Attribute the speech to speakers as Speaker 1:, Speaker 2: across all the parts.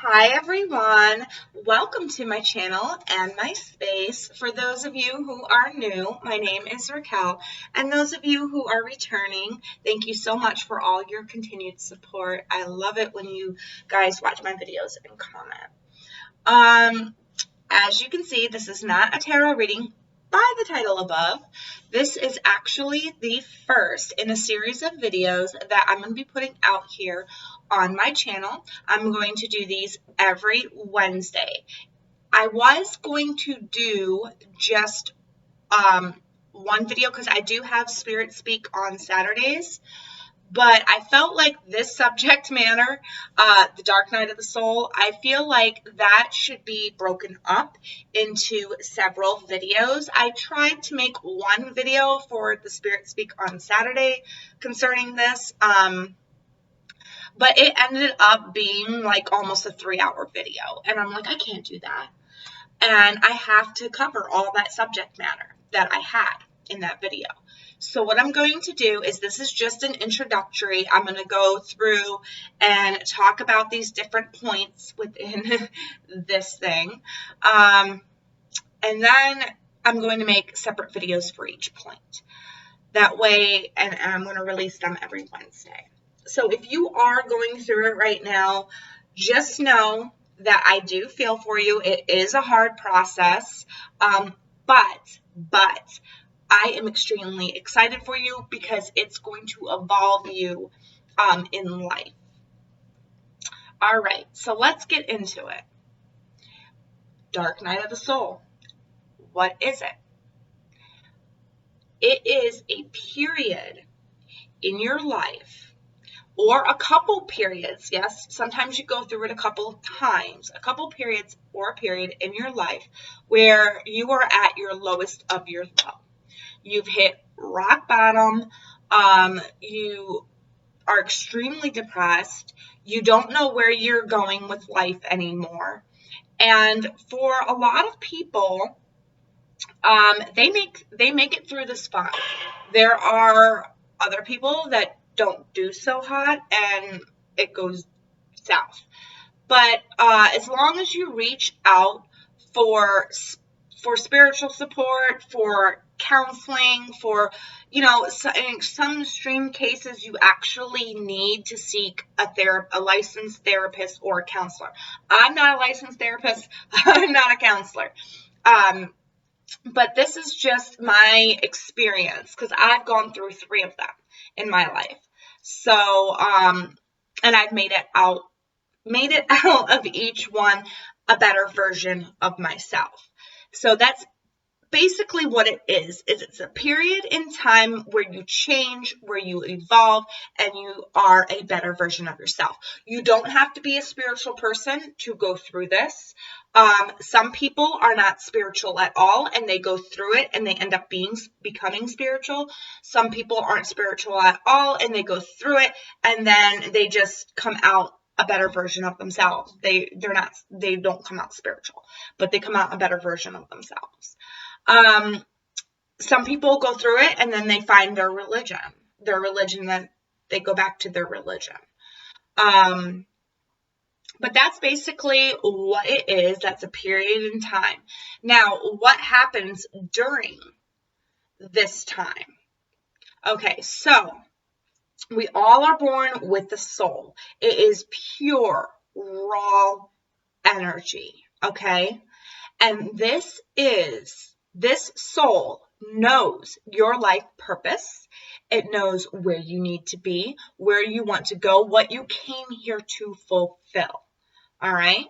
Speaker 1: Hi everyone, welcome to my channel and my space. For those of you who are new, my name is Raquel, and those of you who are returning, thank you so much for all your continued support. I love it when you guys watch my videos and comment. As you can see, this is not a tarot reading by the title above. This is actually the first in a series of videos that I'm going to be putting out here on my channel. I'm going to do these every Wednesday. I was going to do just one video because I do have Spirit Speak on Saturdays. But I felt like this subject matter, the dark night of the soul, I feel like that should be broken up into several videos. I tried to make one video for the Spirit Speak on Saturday concerning this, but it ended up being like almost a 3-hour video. And I'm like, I can't do that. And I have to cover all that subject matter that I had in that video. So what I'm going to do is, this is just an introductory. I'm going to go through and talk about these different points within this thing. And then I'm going to make separate videos for each point. That way, and I'm going to release them every Wednesday. So if you are going through it right now, just know that I do feel for you. It is a hard process, but I am extremely excited for you because it's going to evolve you in life. All right, so let's get into it. Dark night of the soul. What is it? It is a period in your life, or a couple periods. Yes, sometimes you go through it a couple of times, a couple periods or a period in your life where you are at your lowest of your low. You've hit rock bottom. You are extremely depressed. You don't know where you're going with life anymore. And for a lot of people, they make it through this fine. There are other people that don't do so hot and it goes south. But as long as you reach out for spiritual support, for counseling, for, in some extreme cases, you actually need to seek a licensed therapist or a counselor. I'm not a licensed therapist. I'm not a counselor. But this is just my experience because I've gone through 3 of them in my life. So, and I've made it out of each one a better version of myself. So that's basically what it is it's a period in time where you change, where you evolve, and you are a better version of yourself. You don't have to be a spiritual person to go through this. Some people are not spiritual at all, and they go through it, and they end up becoming spiritual. Some people aren't spiritual at all, and they go through it, and then they just come out a better version of themselves. They don't come out spiritual, but they come out a better version of themselves. Some people go through it and then they find their religion that they go back to their religion. But that's basically what it is. That's a period in time. Now, what happens during this time? Okay, so we all are born with the soul. It is pure, raw energy, okay? And this soul knows your life purpose. It knows where you need to be, where you want to go, what you came here to fulfill. All right?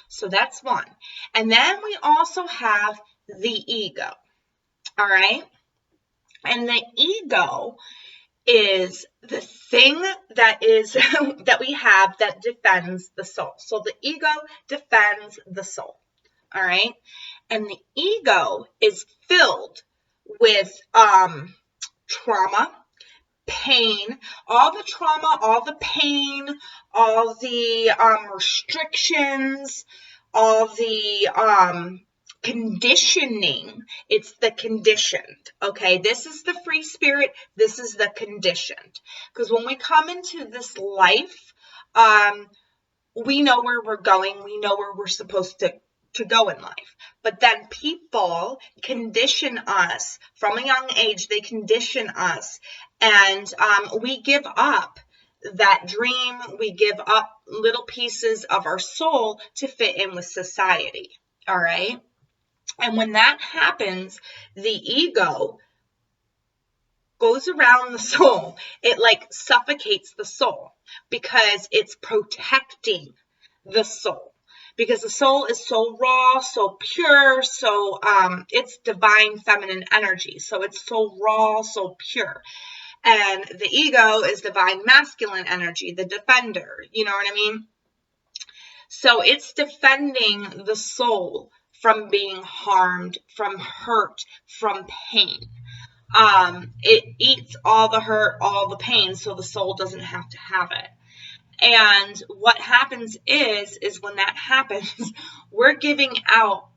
Speaker 1: So that's one. And then we also have the ego. All right? And the ego is the thing that we have that defends the soul. So the ego defends the soul. All right? And the ego is filled with trauma, pain, all the trauma, all the pain, all the restrictions, all the conditioning. It's the conditioned, okay? This is the free spirit. This is the conditioned. Because when we come into this life, we know where we're going. We know where we're supposed to go in life. But then people condition us from a young age. They condition us, and we give up that dream. We give up little pieces of our soul to fit in with society. All right. And when that happens, the ego goes around the soul. It like suffocates the soul because it's protecting the soul. Because the soul is so raw, so pure, so it's divine feminine energy. So it's so raw, so pure. And the ego is divine masculine energy, the defender. You know what I mean? So it's defending the soul from being harmed, from hurt, from pain. It eats all the hurt, all the pain, so the soul doesn't have to have it. And what happens is when that happens, we're giving out,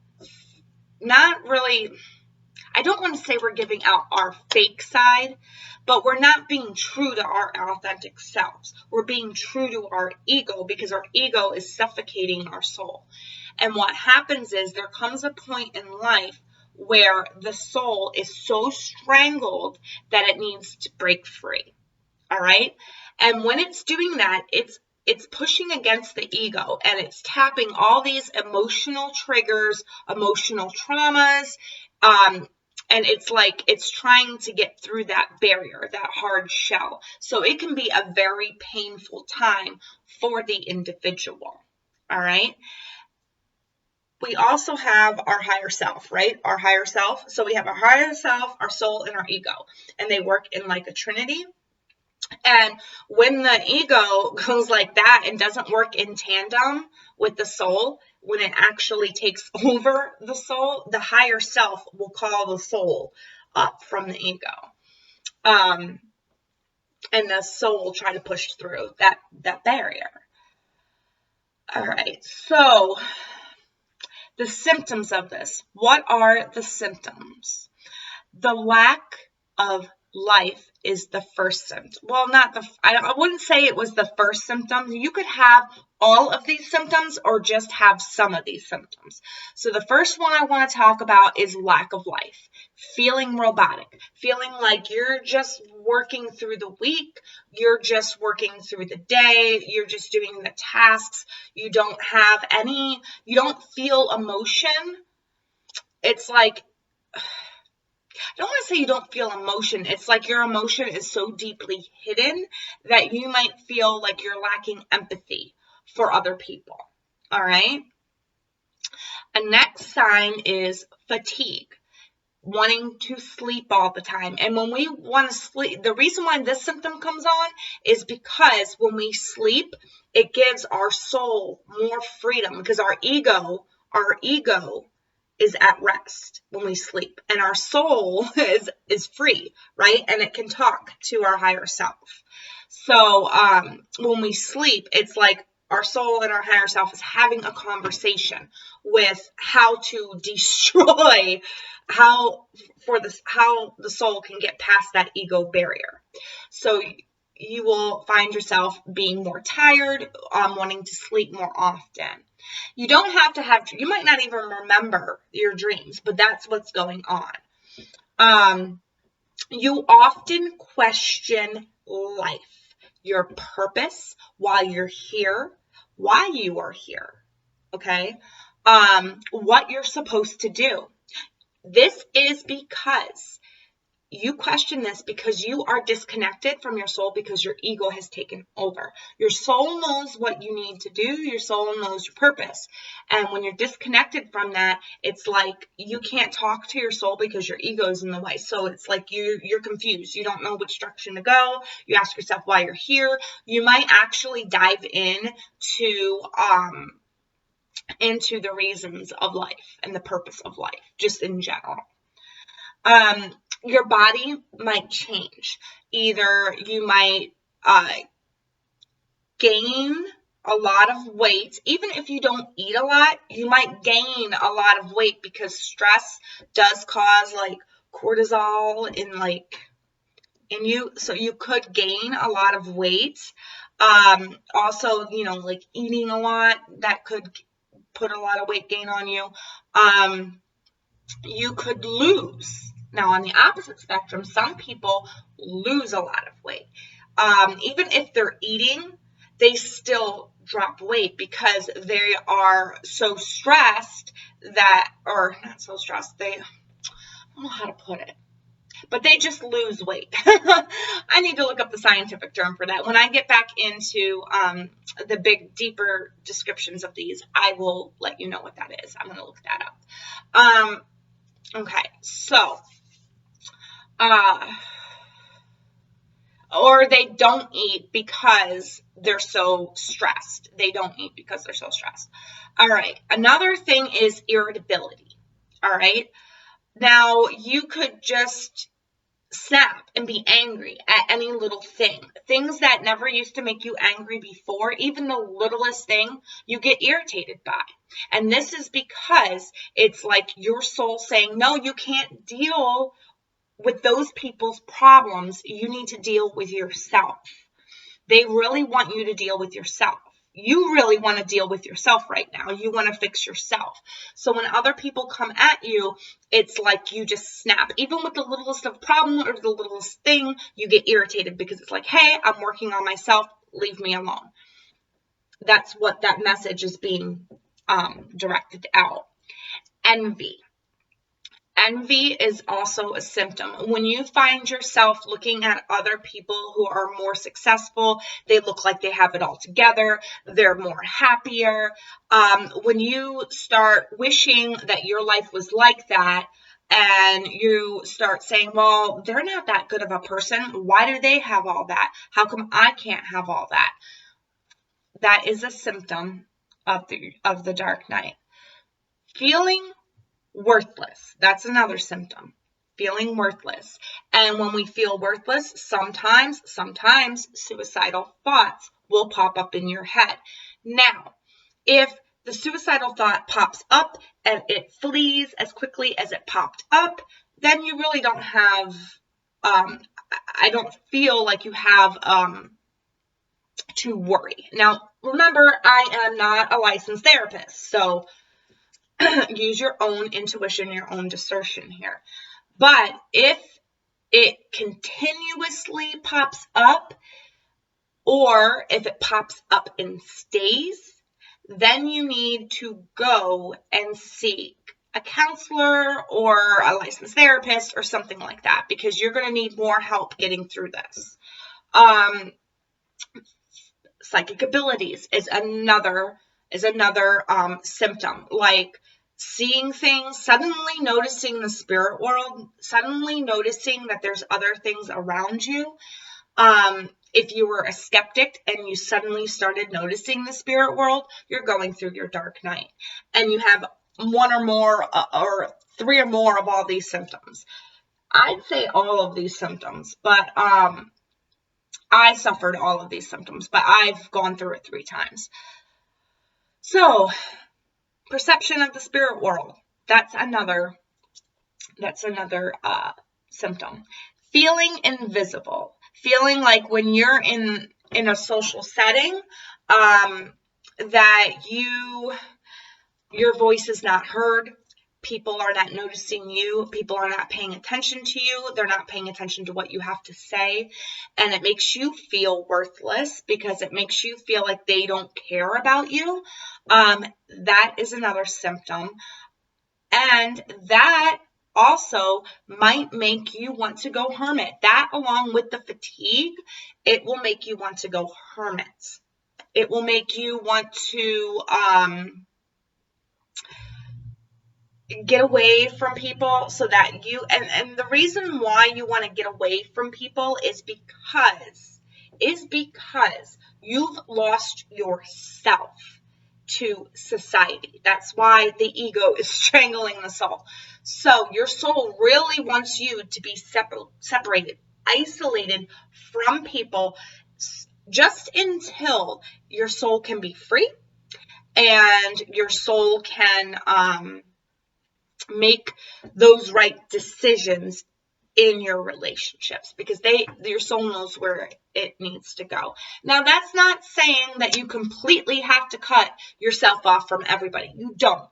Speaker 1: not really, I don't want to say we're giving out our fake side, but we're not being true to our authentic selves. We're being true to our ego because our ego is suffocating our soul. And what happens is there comes a point in life where the soul is so strangled that it needs to break free. All right. And when it's doing that, it's pushing against the ego, and it's tapping all these emotional triggers, emotional traumas. And it's like it's trying to get through that barrier, that hard shell. So it can be a very painful time for the individual. All right. We also have our higher self, right? Our higher self. So we have our higher self, our soul, and our ego. And they work in like a trinity. And when the ego goes like that and doesn't work in tandem with the soul, when it actually takes over the soul, the higher self will call the soul up from the ego. And the soul will try to push through that barrier. All right. So the symptoms of this. What are the symptoms? The lack of life is the first symptom. Well, I wouldn't say it was the first symptom. You could have all of these symptoms or just have some of these symptoms. So the first one I want to talk about is lack of life. Feeling robotic. Feeling like you're just working through the week. You're just working through the day. You're just doing the tasks. You don't feel emotion. It's like, I don't want to say you don't feel emotion. It's like your emotion is so deeply hidden that you might feel like you're lacking empathy for other people. All right. A next sign is fatigue, wanting to sleep all the time. And when we want to sleep, the reason why this symptom comes on is because when we sleep, it gives our soul more freedom because our ego is at rest when we sleep, and our soul is free, right? And it can talk to our higher self. So when we sleep, it's like our soul and our higher self is having a conversation with how to destroy, how the soul can get past that ego barrier. So you will find yourself being more tired, wanting to sleep more often. You don't have to you might not even remember your dreams, but that's what's going on. You often question life, your purpose, why you're here, why you are here, okay? What you're supposed to do. This is because you question this because you are disconnected from your soul because your ego has taken over. Your soul knows what you need to do. Your soul knows your purpose. And when you're disconnected from that, it's like you can't talk to your soul because your ego is in the way. So it's like you're confused. You don't know which direction to go. You ask yourself why you're here. You might actually dive into the reasons of life and the purpose of life, just in general. Your body might change. Either you might gain a lot of weight. Even if you don't eat a lot, you might gain a lot of weight because stress does cause like cortisol in you. So you could gain a lot of weight. Also, like eating a lot, that could put a lot of weight gain on you. You could lose. Now, on the opposite spectrum, some people lose a lot of weight. Even if they're eating, they still drop weight because they are so stressed that, or not so stressed, I don't know how to put it, but they just lose weight. I need to look up the scientific term for that. When I get back into the big, deeper descriptions of these, I will let you know what that is. I'm going to look that up. Okay, so, or they don't eat because they're so stressed. They don't eat because they're so stressed. All right, another thing is irritability. All right, now you could just snap and be angry at any little thing. Things that never used to make you angry before, even the littlest thing, you get irritated by. And this is because it's like your soul saying, no, you can't deal with those people's problems. You need to deal with yourself. They really want you to deal with yourself. You really want to deal with yourself right now. You want to fix yourself. So when other people come at you, it's like you just snap. Even with the littlest of problem or the littlest thing, you get irritated because it's like, hey, I'm working on myself. Leave me alone. That's what that message is being directed out. Envy. Envy is also a symptom. When you find yourself looking at other people who are more successful, they look like they have it all together, they're more happier. When you start wishing that your life was like that, and you start saying, well, they're not that good of a person. Why do they have all that? How come I can't have all that? That is a symptom of the dark night. Feeling worthless. That's another symptom. Feeling worthless. And when we feel worthless, sometimes suicidal thoughts will pop up in your head. Now, if the suicidal thought pops up and it flees as quickly as it popped up, then you really don't have, I don't feel like you have to worry. Now, remember, I am not a licensed therapist, so use your own intuition, your own discernment here. But if it continuously pops up, or if it pops up and stays, then you need to go and seek a counselor or a licensed therapist or something like that, because you're going to need more help getting through this. Psychic abilities is another symptom, like seeing things, suddenly noticing the spirit world, suddenly noticing that there's other things around you. If you were a skeptic and you suddenly started noticing the spirit world, you're going through your dark night. And you have one or more or three or more of all these symptoms. I'd say all of these symptoms, but I suffered all of these symptoms, but I've gone through it 3 times. So, perception of the spirit world. That's another symptom. Feeling invisible. Feeling like when you're in a social setting, that your voice is not heard. People are not noticing you. People are not paying attention to you. They're not paying attention to what you have to say. And it makes you feel worthless because it makes you feel like they don't care about you. That is another symptom. And that also might make you want to go hermit. That, along with the fatigue, it will make you want to go hermit. It will make you want to get away from people, so that you, and the reason why you want to get away from people is because you've lost yourself to society. That's why the ego is strangling the soul. So your soul really wants you to be separated, isolated from people, just until your soul can be free and your soul can make those right decisions in your relationships, because your soul knows where it needs to go. Now, that's not saying that you completely have to cut yourself off from everybody. You don't,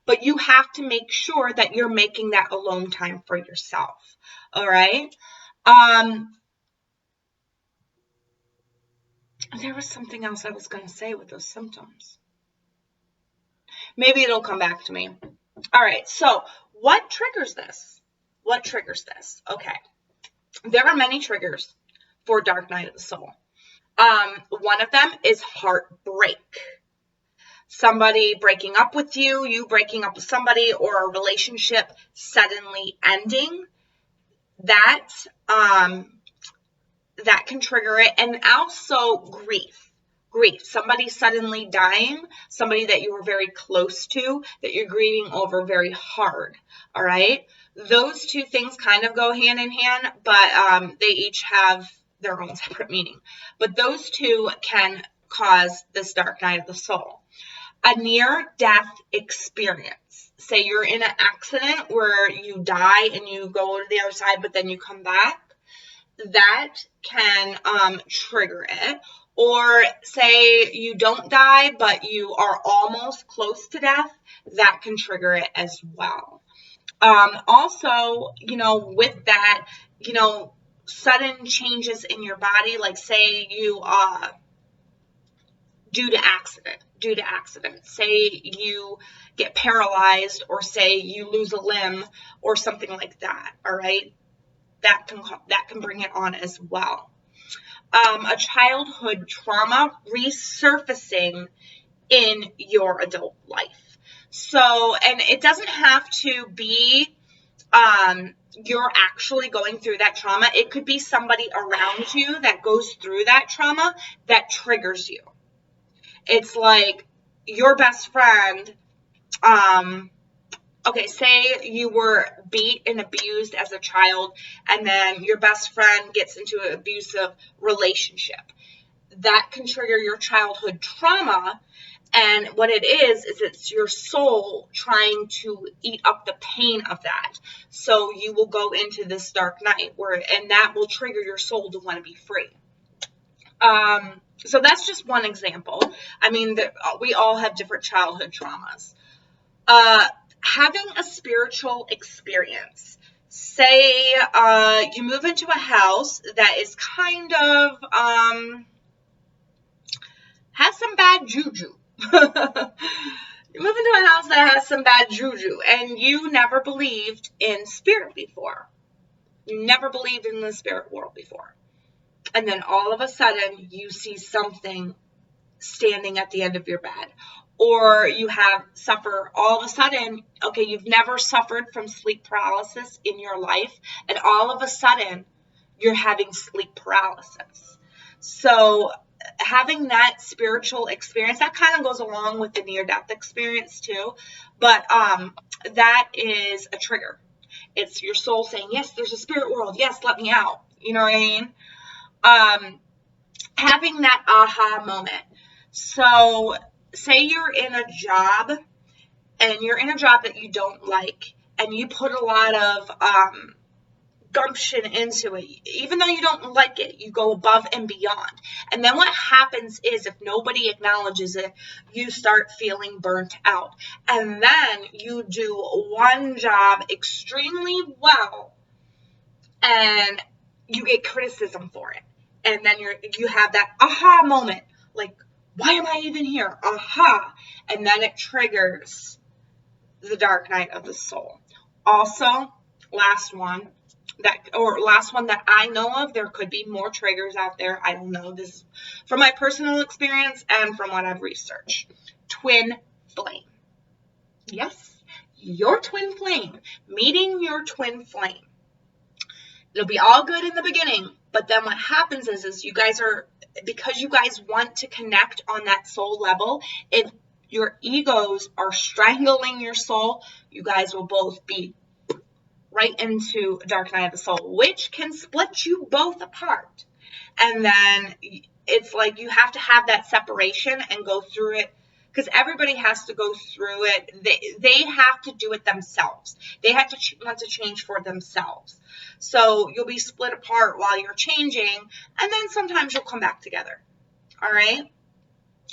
Speaker 1: but you have to make sure that you're making that alone time for yourself. All right. There was something else I was going to say with those symptoms. Maybe it'll come back to me. All right. So what triggers this? What triggers this? Okay. There are many triggers for dark night of the soul. One of them is heartbreak. Somebody breaking up with you, you breaking up with somebody, or a relationship suddenly ending. That can trigger it. And also grief. Somebody suddenly dying, somebody that you were very close to, that you're grieving over very hard. All right. Those two things kind of go hand in hand, but they each have their own separate meaning. But those two can cause this dark night of the soul. A near-death experience. Say you're in an accident where you die and you go to the other side, but then you come back. That can trigger it. Or say you don't die, but you are almost close to death. That can trigger it as well. Also, with that, sudden changes in your body, like say you, due to accident, say you get paralyzed, or say you lose a limb or something like that. All right. That can bring it on as well. A childhood trauma resurfacing in your adult life. So, and it doesn't have to be, you're actually going through that trauma. It could be somebody around you that goes through that trauma that triggers you. It's like your best friend, okay, say you were beat and abused as a child, and then your best friend gets into an abusive relationship. That can trigger your childhood trauma, and what it is it's your soul trying to eat up the pain of that. So you will go into this dark night, and that will trigger your soul to want to be free. So that's just one example. I mean, we all have different childhood traumas. Having a spiritual experience. Say you move into a house that is kind of has some bad juju. You move into a house that has some bad juju, and you never believed in spirit before. You never believed in the spirit world before. And then all of a sudden, you see something standing at the end of your bed. Or you suffer all of a sudden, okay, you've never suffered from sleep paralysis in your life, and all of a sudden, you're having sleep paralysis. So having that spiritual experience, that kind of goes along with the near-death experience too, but that is a trigger. It's your soul saying, yes, there's a spirit world. Yes, let me out. You know what I mean? Having that aha moment. So say you're in a job, and you're in a job that you don't like, and you put a lot of gumption into it. Even though you don't like it, you go above and beyond. And then what happens is, if nobody acknowledges it, you start feeling burnt out. And then you do one job extremely well, and you get criticism for it. And then you have that aha moment, like, why am I even here? Aha. And then it triggers the dark night of the soul. Also, last one that I know of, there could be more triggers out there. I don't know. This is from my personal experience and from what I've researched. Twin flame. Yes, your twin flame. Meeting your twin flame. It'll be all good in the beginning, but then what happens is because you guys want to connect on that soul level, if your egos are strangling your soul, you guys will both be right into dark night of the soul, which can split you both apart. And then it's like you have to have that separation and go through it because everybody has to go through it. They have to do it themselves. They have to want to change for themselves. So you'll be split apart while you're changing, and then sometimes you'll come back together. All right?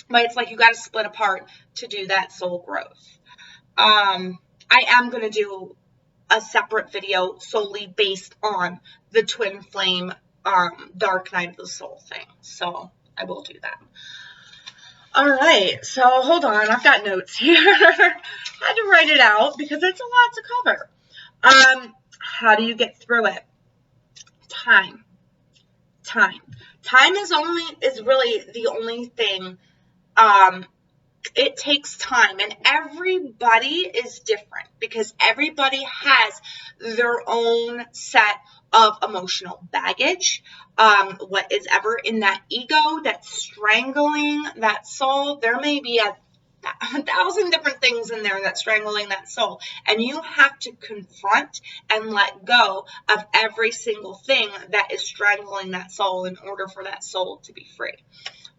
Speaker 1: But it's like you got to split apart to do that soul growth. I am going to do a separate video solely based on the twin flame dark night of the soul thing. So I will do that. All right, so hold on. I've got notes here. I had to write it out because it's a lot to cover. How do you get through it? Time. Time is really the only thing. It takes time, and everybody is different because everybody has their own set of emotional baggage. What is ever in that ego that's strangling that soul, there may be a 1,000 different things in there that's strangling that soul, and you have to confront and let go of every single thing that is strangling that soul in order for that soul to be free.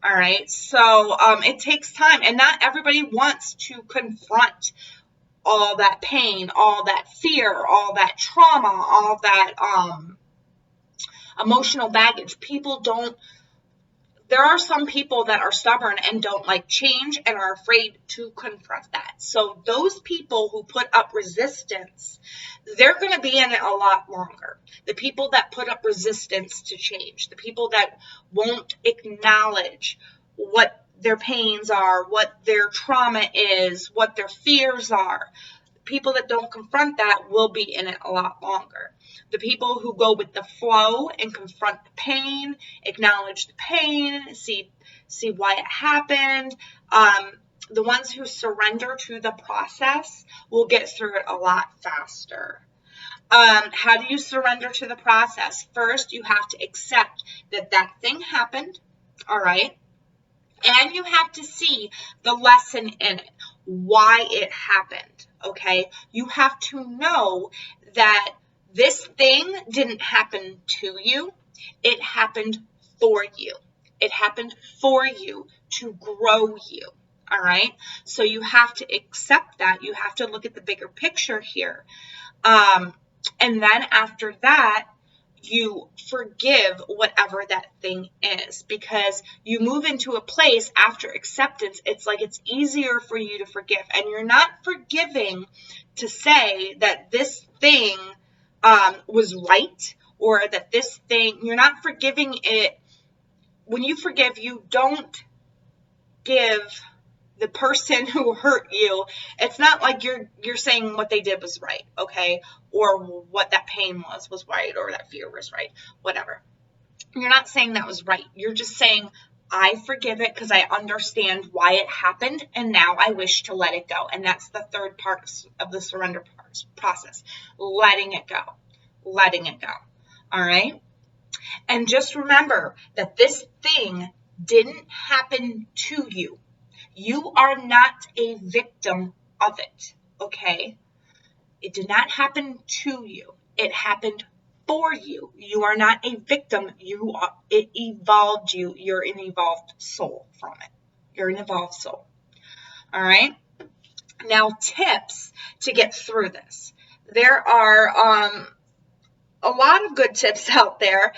Speaker 1: All right, so it takes time, and not everybody wants to confront all that pain, all that fear, all that trauma, all that emotional baggage. People don't. There are some people that are stubborn and don't like change and are afraid to confront that. So those people who put up resistance, they're going to be in it a lot longer. The people that put up resistance to change, the people that won't acknowledge what their pains are, what their trauma is, what their fears are, people that don't confront that will be in it a lot longer. The people who go with the flow and confront the pain, acknowledge the pain, see why it happened, the ones who surrender to the process will get through it a lot faster. How do you surrender to the process? First, you have to accept that that thing happened, all right? And you have to see the lesson in it, why it happened, okay? You have to know that this thing didn't happen to you. It happened for you. It happened for you to grow you, all right? So you have to accept that. You have to look at the bigger picture here. And then after that, you forgive whatever that thing is, because you move into a place after acceptance. It's like it's easier for you to forgive, and you're not forgiving to say that this thing was right, or that this thing, you're not forgiving it. When you forgive, you don't give the person who hurt you, it's not like you're saying what they did was right, okay? Or what that pain was right, or that fear was right, whatever. You're not saying that was right. You're just saying, I forgive it because I understand why it happened, and now I wish to let it go. And that's the third part of the surrender process, letting it go. Letting it go. All right? And just remember that this thing didn't happen to you. You are not a victim of it, okay? It did not happen to you. It happened for you. You are not a victim. It evolved you. You're an evolved soul from it. You're an evolved soul. All right? Now, tips to get through this. There are a lot of good tips out there.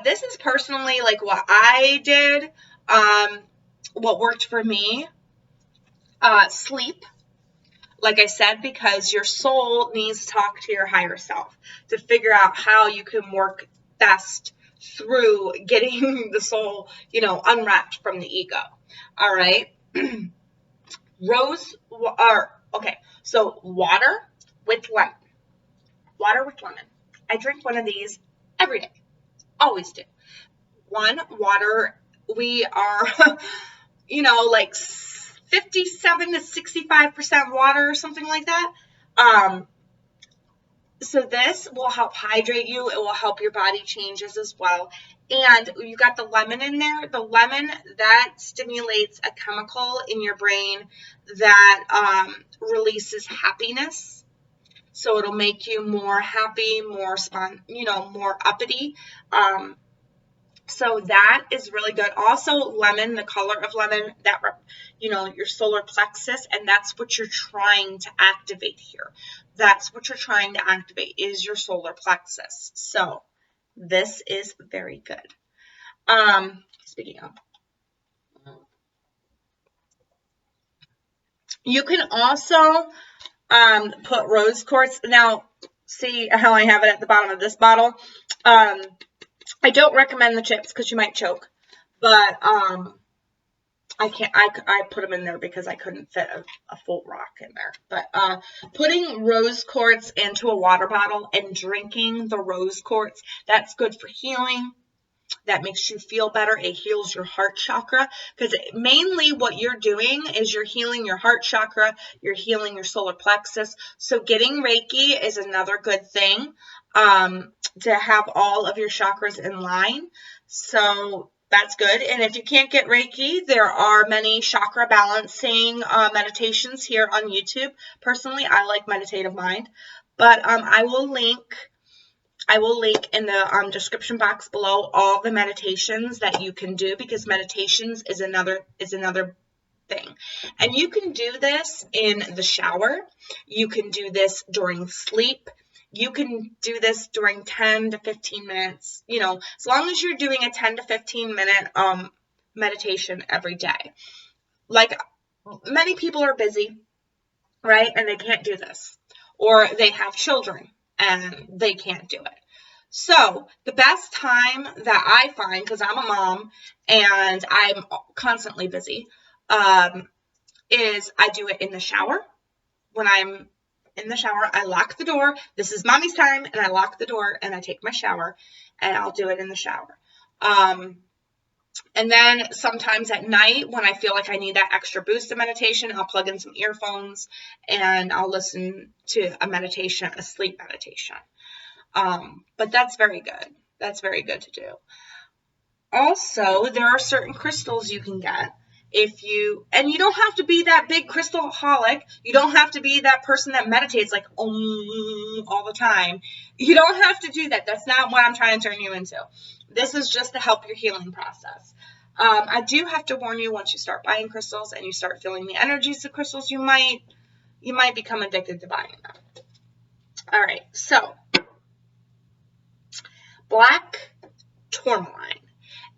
Speaker 1: This is personally like what I did, what worked for me. Sleep, like I said, because your soul needs to talk to your higher self to figure out how you can work best through getting the soul, unwrapped from the ego. All right. So water with lemon. Water with lemon. I drink one of these every day. Always do. Water, we are, like 57 to 65% water or something like that. So this will help hydrate you. It will help your body changes as well. And you got the lemon in there. The lemon, that stimulates a chemical in your brain that releases happiness. So it'll make you more happy, more uppity. So that is really good. Also, lemon, the color of lemon, that, you know, your solar plexus, and that's what you're trying to activate here. That's what you're trying to activate is your solar plexus. So this is very good. Speaking of, you can also put rose quartz. Now, see how I have it at the bottom of this bottle? I don't recommend the chips because you might choke, but I put them in there because I couldn't fit a full rock in there. But putting rose quartz into a water bottle and drinking the rose quartz, that's good for healing. That makes you feel better. It heals your heart chakra, because mainly what you're doing is you're healing your heart chakra, you're healing your solar plexus. So getting Reiki is another good thing, to have all of your chakras in line. So that's good. And if you can't get Reiki, there are many chakra balancing meditations here on YouTube. Personally, I like Meditative Mind, but I will link in the description box below all the meditations that you can do, because meditations is another thing. And you can do this in the shower. You can do this during sleep. You can do this during 10 to 15 minutes, you know, as long as you're doing a 10 to 15 minute meditation every day. Like, many people are busy, right? And they can't do this. Or they have children and they can't do it. So the best time that I find, because I'm a mom and I'm constantly busy, is I do it in the shower. When I'm in the shower, I lock the door. This is mommy's time, and I lock the door and I take my shower, and I'll do it in the shower. And then sometimes at night, when I feel like I need that extra boost of meditation, I'll plug in some earphones and I'll listen to a meditation, a sleep meditation. But that's very good. That's very good to do. Also, there are certain crystals you can get and you don't have to be that big crystal-holic. You don't have to be that person that meditates like all the time. You don't have to do that. That's not what I'm trying to turn you into. This is just to help your healing process. I do have to warn you, once you start buying crystals and you start feeling the energies of crystals, you might become addicted to buying them. All right, so Black Tourmaline.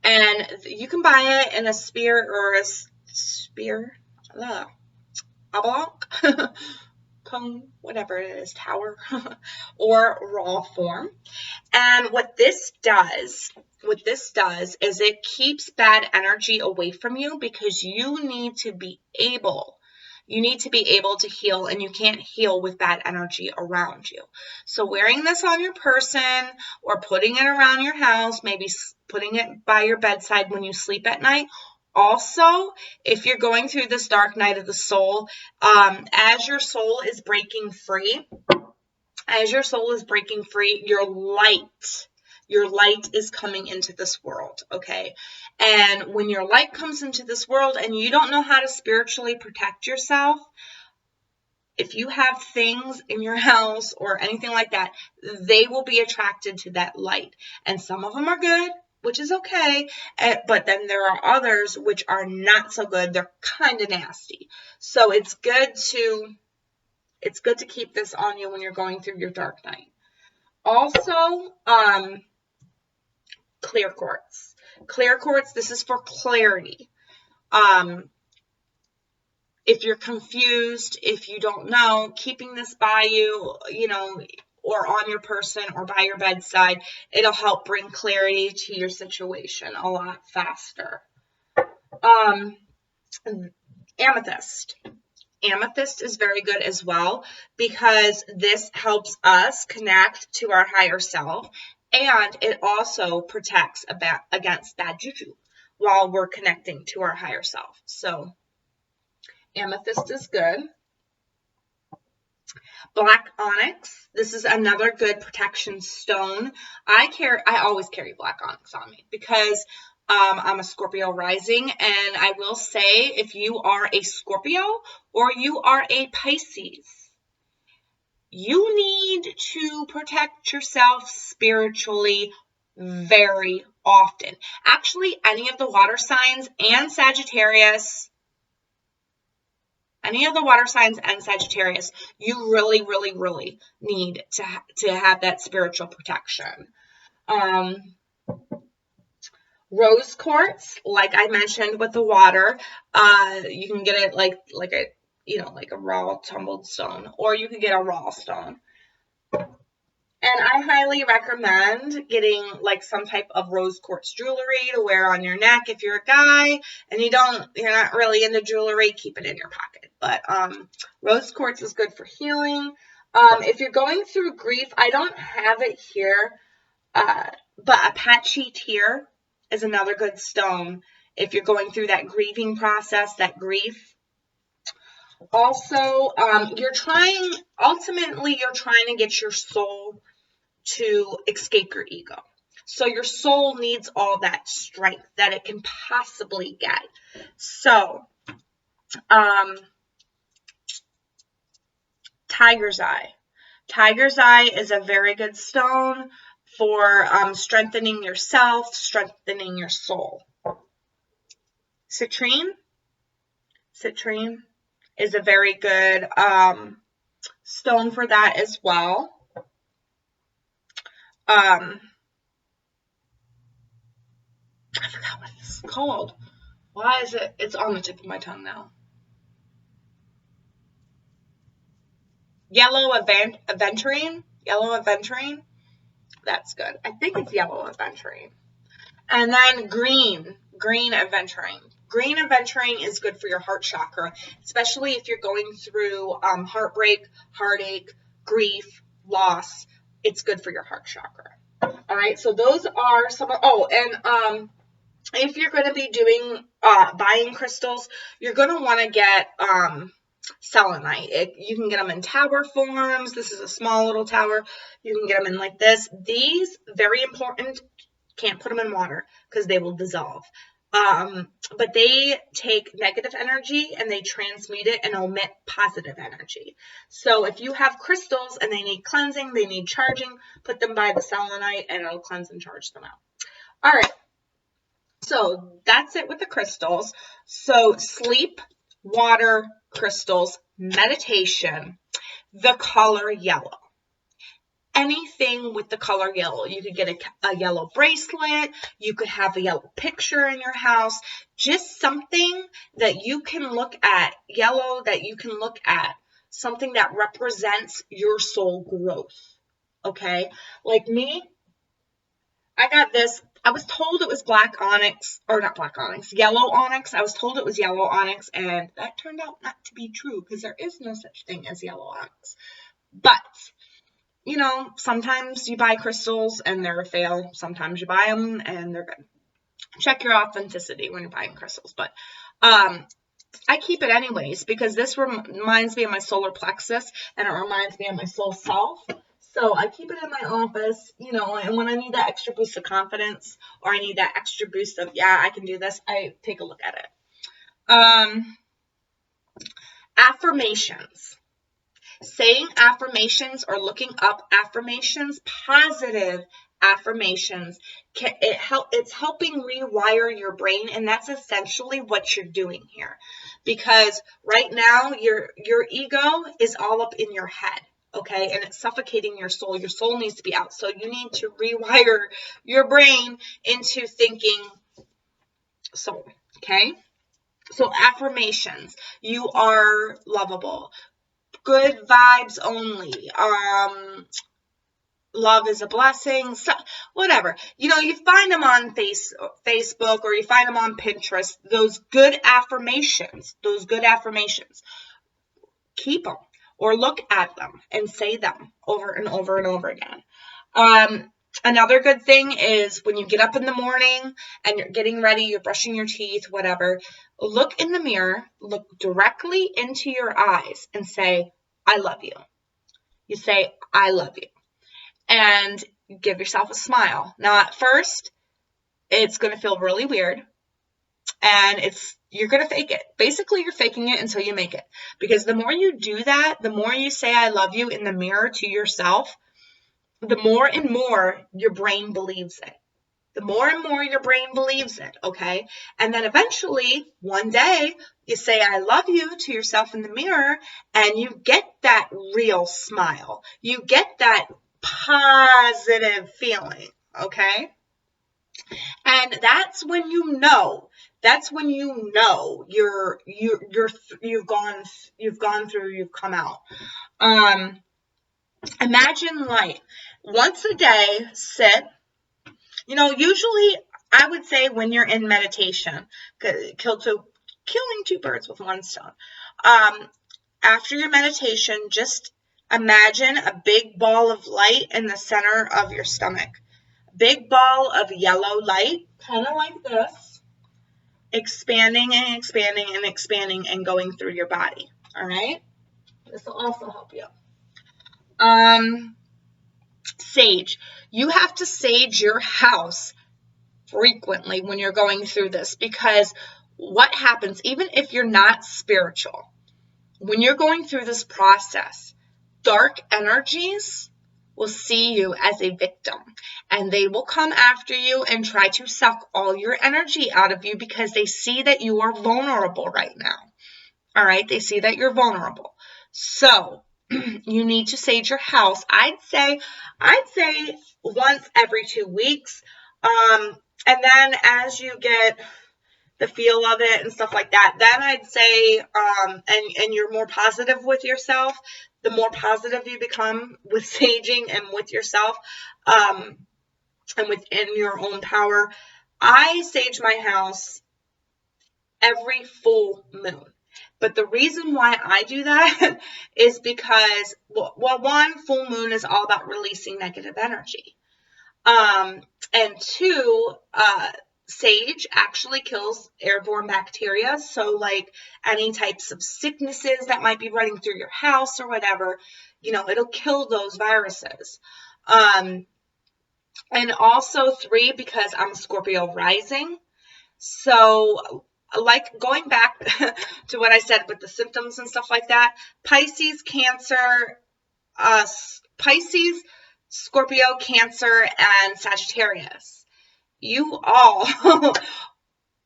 Speaker 1: And you can buy it in a spear or a oblong, cone, whatever it is, tower, or raw form. And what this does is it keeps bad energy away from you, because you need to be able to heal, and you can't heal with bad energy around you. So wearing this on your person or putting it around your house, maybe putting it by your bedside when you sleep at night. Also, if you're going through this dark night of the soul, as your soul is breaking free, your light is coming into this world, okay? And when your light comes into this world and you don't know how to spiritually protect yourself, if you have things in your house or anything like that, they will be attracted to that light. And some of them are good, which is okay, but then there are others which are not so good. They're kind of nasty. So it's good to keep this on you when you're going through your dark night. Also, clear quartz. Clear quartz, this is for clarity. If you're confused, if you don't know, keeping this by you, or on your person or by your bedside, it'll help bring clarity to your situation a lot faster. Amethyst. Amethyst is very good as well, because this helps us connect to our higher self, and it also protects against bad juju while we're connecting to our higher self. So amethyst is good. Black onyx. This is another good protection stone. I always carry black onyx on me because I'm a Scorpio rising, and I will say, if you are a Scorpio or you are a Pisces, you need to protect yourself spiritually very often. Actually, any of the water signs and Sagittarius, you really, really, really need to have that spiritual protection. Rose quartz, like I mentioned with the water, you can get it like a raw tumbled stone, or you can get a raw stone. And I highly recommend getting like some type of rose quartz jewelry to wear on your neck if you're a guy and you're not really into jewelry, keep it in your pocket. But rose quartz is good for healing. If you're going through grief, I don't have it here, but Apache tear is another good stone if you're going through that grieving process, that grief. Also, you're trying to get your soul to escape your ego. So your soul needs all that strength that it can possibly get. So, Tiger's Eye. Tiger's Eye is a very good stone for strengthening yourself, strengthening your soul. Citrine is a very good stone for that as well. I forgot what this is called. Why is it? It's on the tip of my tongue now. Yellow Aventurine. That's good. I think it's yellow Aventurine. And then green Aventurine. Green Aventurine is good for your heart chakra, especially if you're going through heartbreak, heartache, grief, loss. It's good for your heart chakra. All right, so those are some. If you're going to be doing buying crystals, you're going to want to get selenite. You can get them in tower forms. This is a small little tower. You can get them in like this. These, very important, can't put them in water because they will dissolve. But they take negative energy and they transmute it and emit positive energy. So if you have crystals and they need cleansing, they need charging, put them by the selenite and it'll cleanse and charge them out. All right. So that's it with the crystals. So sleep, water, crystals, meditation, the color yellow. Anything with the color yellow. You could get a yellow bracelet. You could have a yellow picture in your house. Just something that you can look at, yellow that you can look at. Something that represents your soul growth. Okay? Like me, I got this. I was told it was black onyx, or not black onyx, yellow onyx. I was told it was yellow onyx, and that turned out not to be true because there is no such thing as yellow onyx. But you know, sometimes you buy crystals and they're a fail. Sometimes you buy them and they're good. Check your authenticity when you're buying crystals. But I keep it anyways because this reminds me of my solar plexus and it reminds me of my soul self. So I keep it in my office, you know, and when I need that extra boost of confidence or I need that extra boost of, yeah, I can do this, I take a look at it. Affirmations. Saying affirmations or looking up affirmations, positive affirmations, it's helping rewire your brain, and that's essentially what you're doing here. Because right now, your ego is all up in your head, okay? And it's suffocating your soul. Your soul needs to be out. So you need to rewire your brain into thinking soul, okay? So affirmations. You are lovable. Good vibes only. Love is a blessing. So, whatever. You know, you find them on Facebook or you find them on Pinterest. Those good affirmations. Keep them or look at them and say them over and over and over again. Another good thing is when you get up in the morning and you're getting ready, you're brushing your teeth, whatever, look in the mirror, look directly into your eyes and say, I love you. You say, I love you. And give yourself a smile. Now, at first, it's going to feel really weird. And you're going to fake it. Basically, you're faking it until you make it. Because the more you do that, the more you say, I love you in the mirror to yourself, the more and more your brain believes it. The more and more your brain believes it, okay? And then eventually, one day, you say, I love you to yourself in the mirror, and you get that real smile. You get that positive feeling, okay? And that's when you know. That's when you know you've gone through, you've come out. Imagine life. Once a day, sit. Usually I would say when you're in meditation, killing two birds with one stone. After your meditation, just imagine a big ball of light in the center of your stomach. Big ball of yellow light, kind of like this, expanding and expanding and expanding and going through your body. All right? This will also help you. Sage. You have to sage your house frequently when you're going through this, because what happens, even if you're not spiritual, when you're going through this process, dark energies will see you as a victim, and they will come after you and try to suck all your energy out of you because they see that you are vulnerable right now. All right, they see that you're vulnerable. So you need to sage your house. I'd say once every 2 weeks. And then as you get the feel of it and stuff like that, then I'd say, and you're more positive with yourself, the more positive you become with saging and with yourself, and within your own power. I sage my house every full moon. But the reason why I do that is because, well, one, full moon is all about releasing negative energy. And two, sage actually kills airborne bacteria. So like any types of sicknesses that might be running through your house or whatever, it'll kill those viruses. And also 3, because I'm a Scorpio rising. So like going back to what I said with the symptoms and stuff like that, Pisces, Cancer, Scorpio, Cancer, and Sagittarius. You all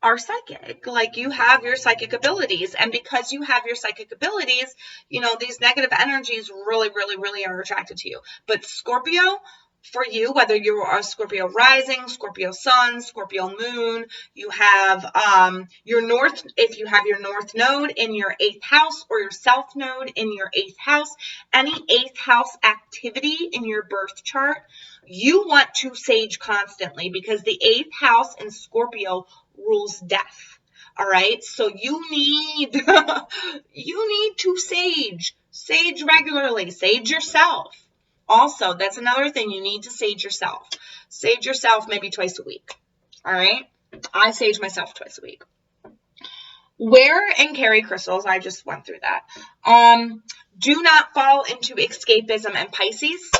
Speaker 1: are psychic. Like, you have your psychic abilities. And because you have your psychic abilities, these negative energies really, really, really are attracted to you. But Scorpio, for you, whether you are a Scorpio rising, Scorpio sun, Scorpio moon, you have if you have your north node in your 8th house or your south node in your 8th house, any 8th house activity in your birth chart, you want to sage constantly, because the 8th house in Scorpio rules death. All right. So you need to sage regularly, sage yourself. Also, that's another thing. You need to sage yourself. Sage yourself maybe twice a week. All right? I sage myself twice a week. Wear and carry crystals. I just went through that. Do not fall into escapism and Pisces.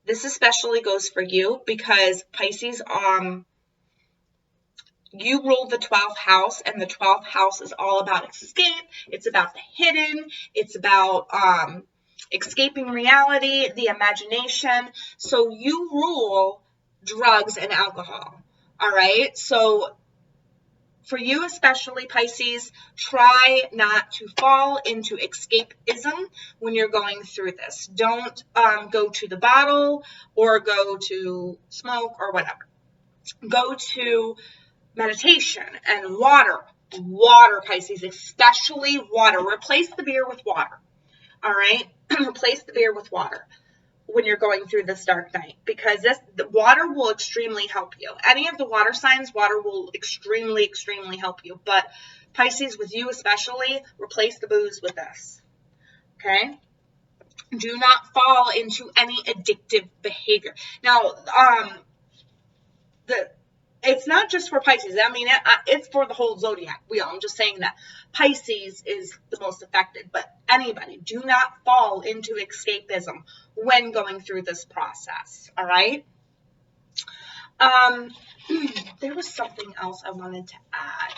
Speaker 1: This especially goes for you because Pisces, you rule the 12th house, and the 12th house is all about escape. It's about the hidden. It's about escaping reality, the imagination. So you rule drugs and alcohol. All right. So for you, especially Pisces, try not to fall into escapism when you're going through this. Don't go to the bottle or go to smoke or whatever. Go to meditation and water. Water, Pisces, especially water. Replace the beer with water. All right. Replace the beer with water when you're going through this dark night, because the water will extremely help you. Any of the water signs, water will extremely, extremely help you. But Pisces, with you especially, replace the booze with this. Okay. Do not fall into any addictive behavior. Now, it's not just for Pisces. I mean, it's for the whole zodiac wheel. I'm just saying that Pisces is the most affected. But anybody, do not fall into escapism when going through this process. All right? There was something else I wanted to add.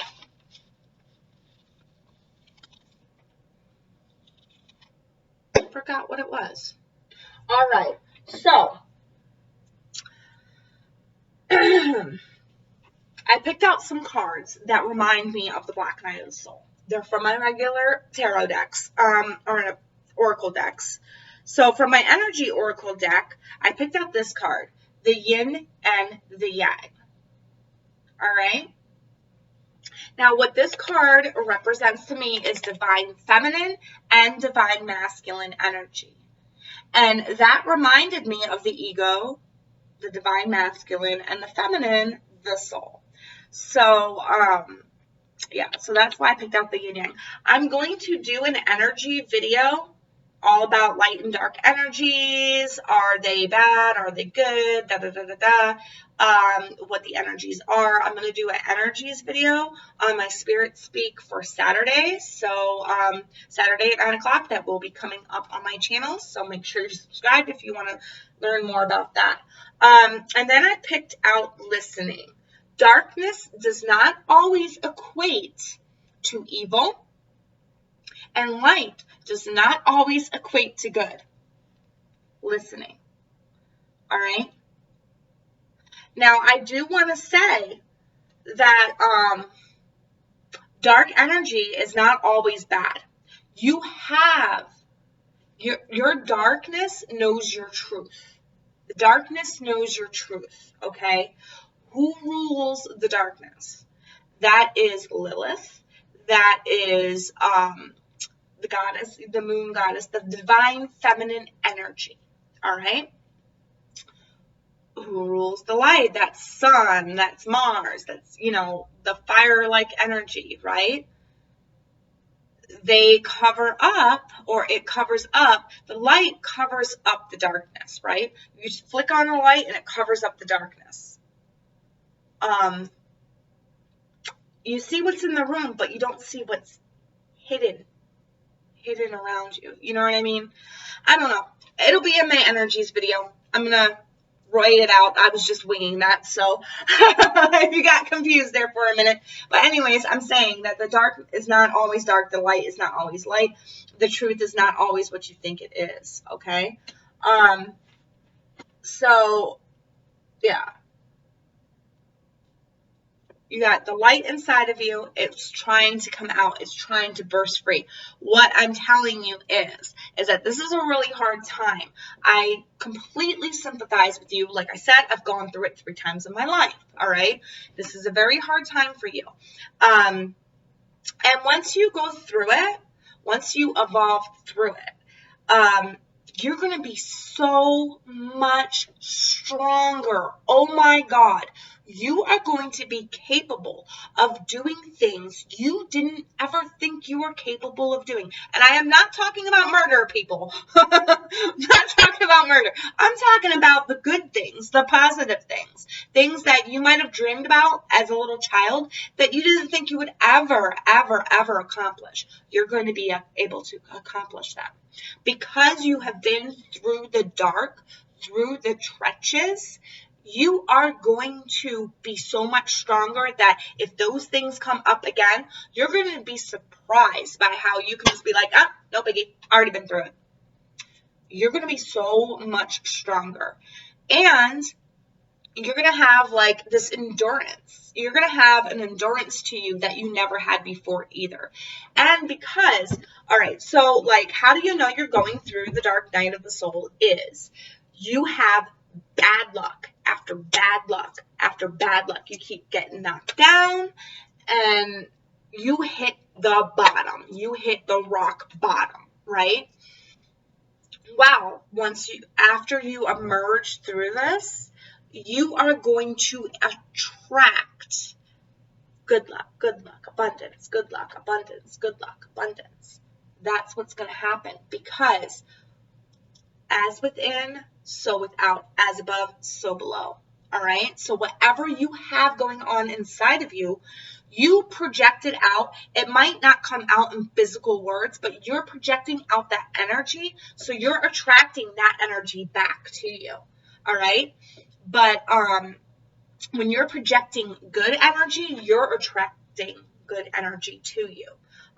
Speaker 1: I forgot what it was. All right. So, I picked out some cards that remind me of the Black Knight of the Soul. They're from my regular tarot decks, or oracle decks. So from my energy oracle deck, I picked out this card, the yin and the yang. All right. Now, what this card represents to me is divine feminine and divine masculine energy. And that reminded me of the ego, the divine masculine, and the feminine, the soul. So, yeah, so that's why I picked out the yin yang. I'm going to do an energy video all about light and dark energies. Are they bad? Are they good? Da da da da da. What the energies are. I'm going to do an energies video on my Spirit Speak for Saturday. So Saturday at 9 o'clock, that will be coming up on my channel. So make sure you're subscribed if you want to learn more about that. And then I picked out listening. Darkness does not always equate to evil, and light does not always equate to good. Listening. All right? Now, I do want to say that dark energy is not always bad. You have, your darkness knows your truth. The darkness knows your truth, okay? Who rules the darkness? That is Lilith. That is the goddess, the moon goddess, the divine feminine energy, all right? Who rules the light? That's sun, that's Mars, that's, you know, the fire-like energy, right? They cover up, or it covers up, the light covers up the darkness, right? You just flick on a light and it covers up the darkness. You see what's in the room, but you don't see what's hidden around you. You know what I mean? I don't know. It'll be in my energies video. I'm going to write it out. I was just winging that, so if you got confused there for a minute. But anyways, I'm saying that the dark is not always dark. The light is not always light. The truth is not always what you think it is, okay? So, yeah. You got the light inside of you. It's trying to come out. It's trying to burst free. What I'm telling you is that this is a really hard time. I completely sympathize with you. Like I said, I've gone through it 3 times in my life. All right. This is a very hard time for you. And once you go through it, once you evolve through it, you're going to be so much stronger. Oh my God. You are going to be capable of doing things you didn't ever think you were capable of doing. And I am not talking about murder, people. I'm not talking about murder. I'm talking about the good things, the positive things. Things that you might have dreamed about as a little child that you didn't think you would ever, ever, ever accomplish. You're going to be able to accomplish that. Because you have been through the dark, through the trenches, you are going to be so much stronger that if those things come up again, you're going to be surprised by how you can just be like, ah, no biggie, already been through it. You're going to be so much stronger. And you're going to have like this endurance. You're going to have an endurance to you that you never had before either. And because, all right, so like, how do you know you're going through the dark night of the soul is you have bad luck after bad luck after bad luck. You keep getting knocked down and you hit the bottom. You hit the rock bottom, right? Wow. After you emerge through this, you are going to attract good luck, abundance, good luck, abundance, good luck, abundance. That's what's going to happen because as within, so without, as above, so below. All right. So whatever you have going on inside of you, you project it out. It might not come out in physical words, but you're projecting out that energy. So you're attracting that energy back to you. All right. But when you're projecting good energy, you're attracting good energy to you.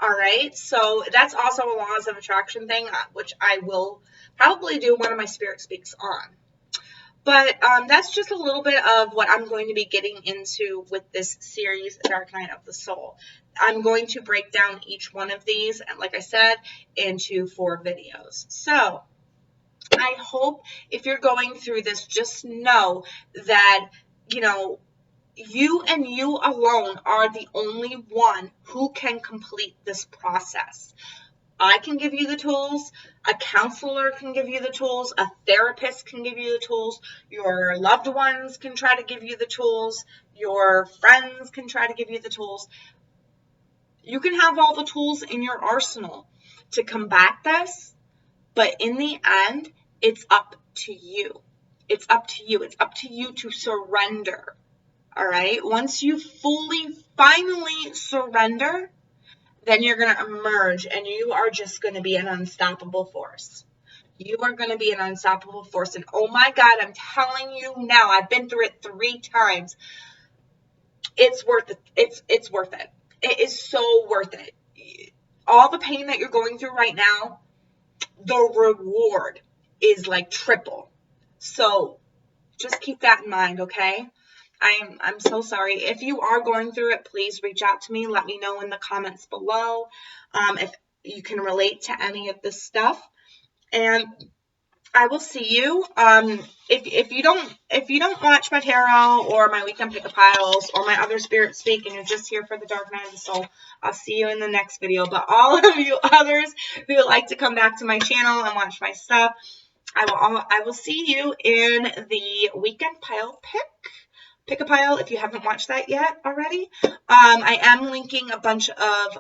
Speaker 1: All right. So that's also a laws of attraction thing, which I will probably do one of my Spirit Speaks on. But that's just a little bit of what I'm going to be getting into with this series, Dark Night of the Soul. I'm going to break down each one of these, and like I said, into 4 videos. So I hope if you're going through this, just know that, you know, you and you alone are the only one who can complete this process. I can give you the tools, a counselor can give you the tools, a therapist can give you the tools, your loved ones can try to give you the tools, your friends can try to give you the tools. You can have all the tools in your arsenal to combat this, but in the end, it's up to you. It's up to you. It's up to you to surrender. All right? Once you finally surrender, then you're going to emerge and you are just going to be an unstoppable force. You are going to be an unstoppable force. And oh my God, I'm telling you now, I've been through it 3 times. It's worth it. It's worth it. It is so worth it. All the pain that you're going through right now, the reward is like triple. So just keep that in mind, okay? I'm so sorry. If you are going through it, please reach out to me. Let me know in the comments below if you can relate to any of this stuff. And I will see you. If you don't watch my tarot or my weekend pick a piles or my other spirit speak, and you're just here for the Dark Night of the Soul, I'll see you in the next video. But all of you others who like to come back to my channel and watch my stuff, I will see you in the weekend pile pick a pile if you haven't watched that yet already. I am linking a bunch of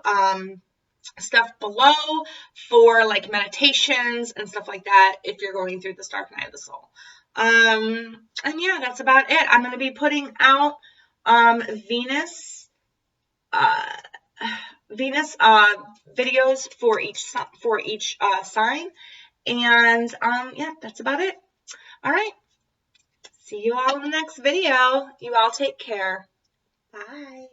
Speaker 1: stuff below for like meditations and stuff like that if you're going through this Dark Night of the Soul. And yeah, that's about it. I'm going to be putting out Venus videos for each sign, and yeah, that's about it. All right. See you all in the next video. You all take care. Bye.